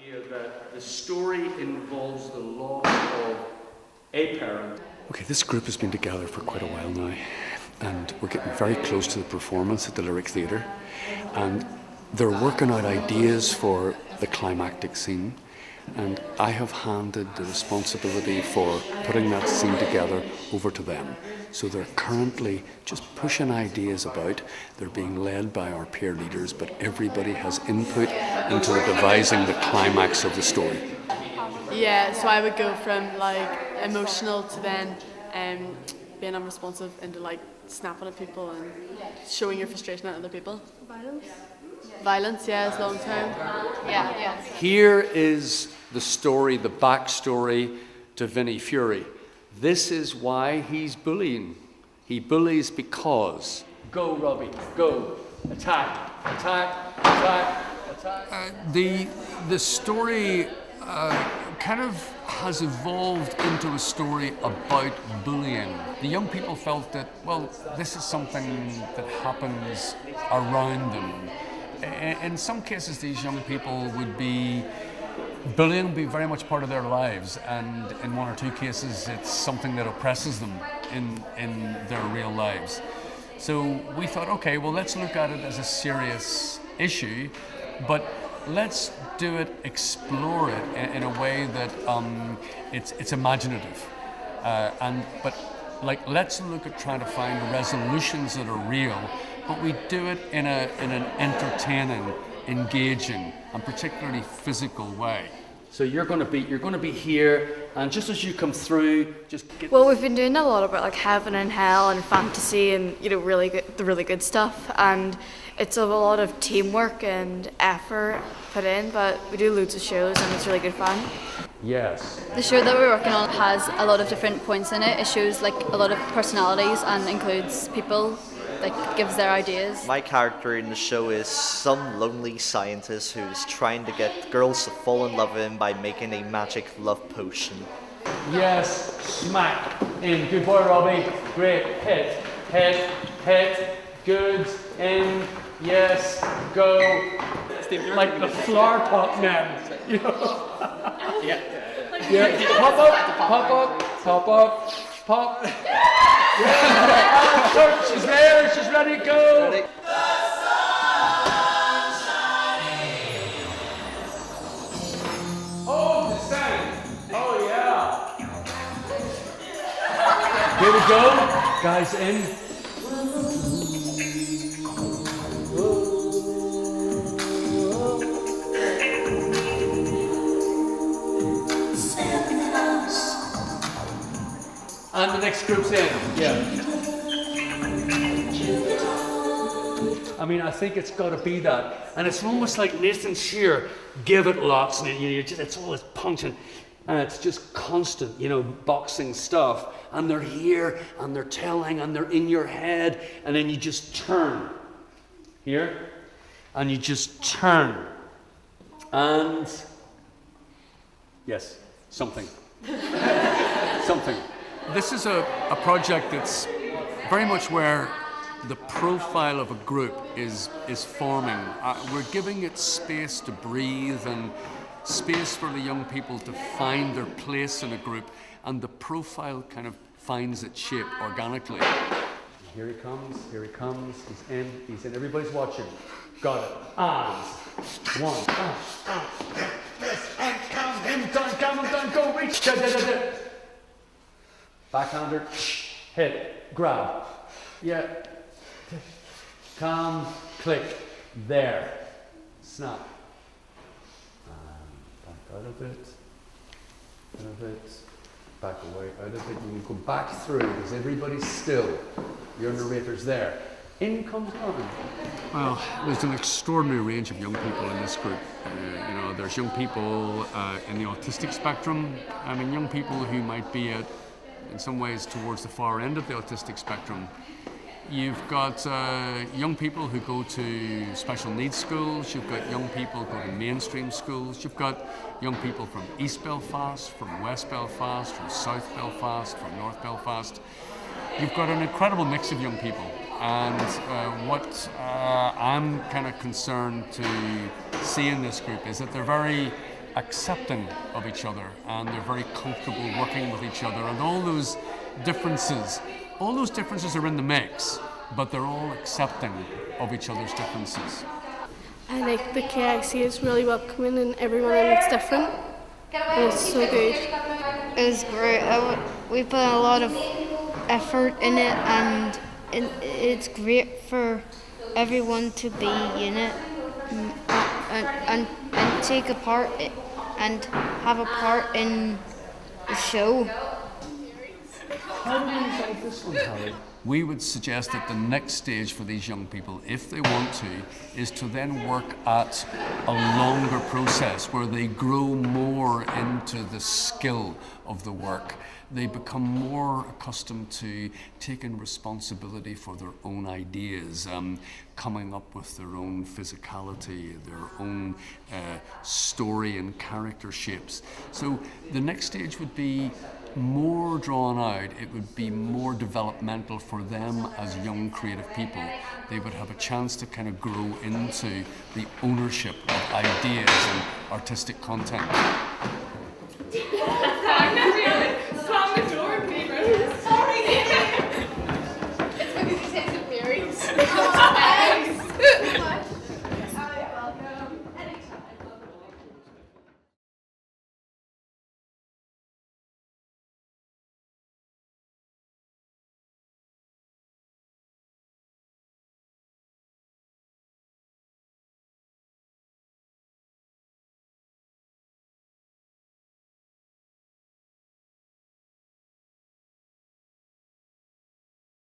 idea that the story involves the loss of a parent. Okay, this group has been together for quite a while now, and we're getting very close to the performance at the Lyric Theatre, and they're working out ideas for the climactic scene, and I have handed the responsibility for putting that scene together over to them. So they're currently just pushing ideas about. They're being led by our peer leaders, but everybody has input into the devising the climax of the story. Yeah, so I would go from like emotional to then being unresponsive into like snapping at people and showing your frustration at other people. Violence, yeah, it's long term. Yeah. Here is the story, the backstory to Vinnie Fury. This is why he's bullying. He bullies because. Go, Robbie, go. Attack, attack, attack, attack. The story kind of has evolved into a story about bullying. The young people felt that, well, this is something that happens around them. In some cases, these young people would be, bullying would be very much part of their lives, and in one or two cases, it's something that oppresses them in their real lives. So we thought, okay, well, let's look at it as a serious issue, but let's do it, explore it in a way that it's imaginative, but let's look at trying to find resolutions that are real, but we do it in an entertaining, engaging, and particularly physical way. So you're going to be here, and just as you come through, just get. Well, we've been doing a lot about like heaven and hell and fantasy and the really good stuff, and it's a lot of teamwork and effort put in, but we do loads of shows and it's really good fun. Yes. The show that we're working on has a lot of different points in it. It shows like a lot of personalities and includes people, like gives their ideas. My character in the show is some lonely scientist who's trying to get girls to fall in love with him by making a magic love potion. Yes, smack in. Good boy, Robbie. Great. Hit. Good. In. Yes. Go. Like the flower pot men, you know. Yeah. Pop up. Yeah. She's there. She's ready to go. Oh, the sound. Oh, yeah. Here we go. Guys, in. And the next group's in. Yeah. I mean, I think it's got to be that, and it's almost like Nathan Shear, give it lots, and it's all this punching, and it's just constant, boxing stuff. And they're here, and they're telling, and they're in your head, and then you just turn here, and you just turn, and yes, something. This is a project that's very much where the profile of a group is forming. We're giving it space to breathe and space for the young people to find their place in a group, and the profile kind of finds its shape organically. Here he comes, he's in, everybody's watching. Got it. And one, yes, and calm him down, go, reach, da. Backhander, hit, grab, yeah, calm, click, there, snap, back out of it, back away, out of it, you can come back through because everybody's still, your narrator's there. In comes Norman. Well, there's an extraordinary range of young people in this group. There's young people in the autistic spectrum. I mean, young people who might be in some ways towards the far end of the autistic spectrum. You've got young people who go to special needs schools. You've got young people who go to mainstream schools. You've got young people from East Belfast, from West Belfast, from South Belfast, from North Belfast. You've got an incredible mix of young people. And what I'm kind of concerned to see in this group is that they're very accepting of each other, and they're very comfortable working with each other, and all those differences are in the mix, but they're all accepting of each other's differences. I like the KIC is really welcoming and everyone and it's different. And it's so good. It was great. We put a lot of effort in it, and it's great for everyone to be in it and take a part and have a part in the show. How do you find this one, Harry? We would suggest that the next stage for these young people, if they want to, is to then work at a longer process where they grow more into the skill of the work. They become more accustomed to taking responsibility for their own ideas, coming up with their own physicality, their own story and character shapes. So the next stage would be more drawn out. It would be more developmental for them as young creative people. They would have a chance to kind of grow into the ownership of ideas and artistic content.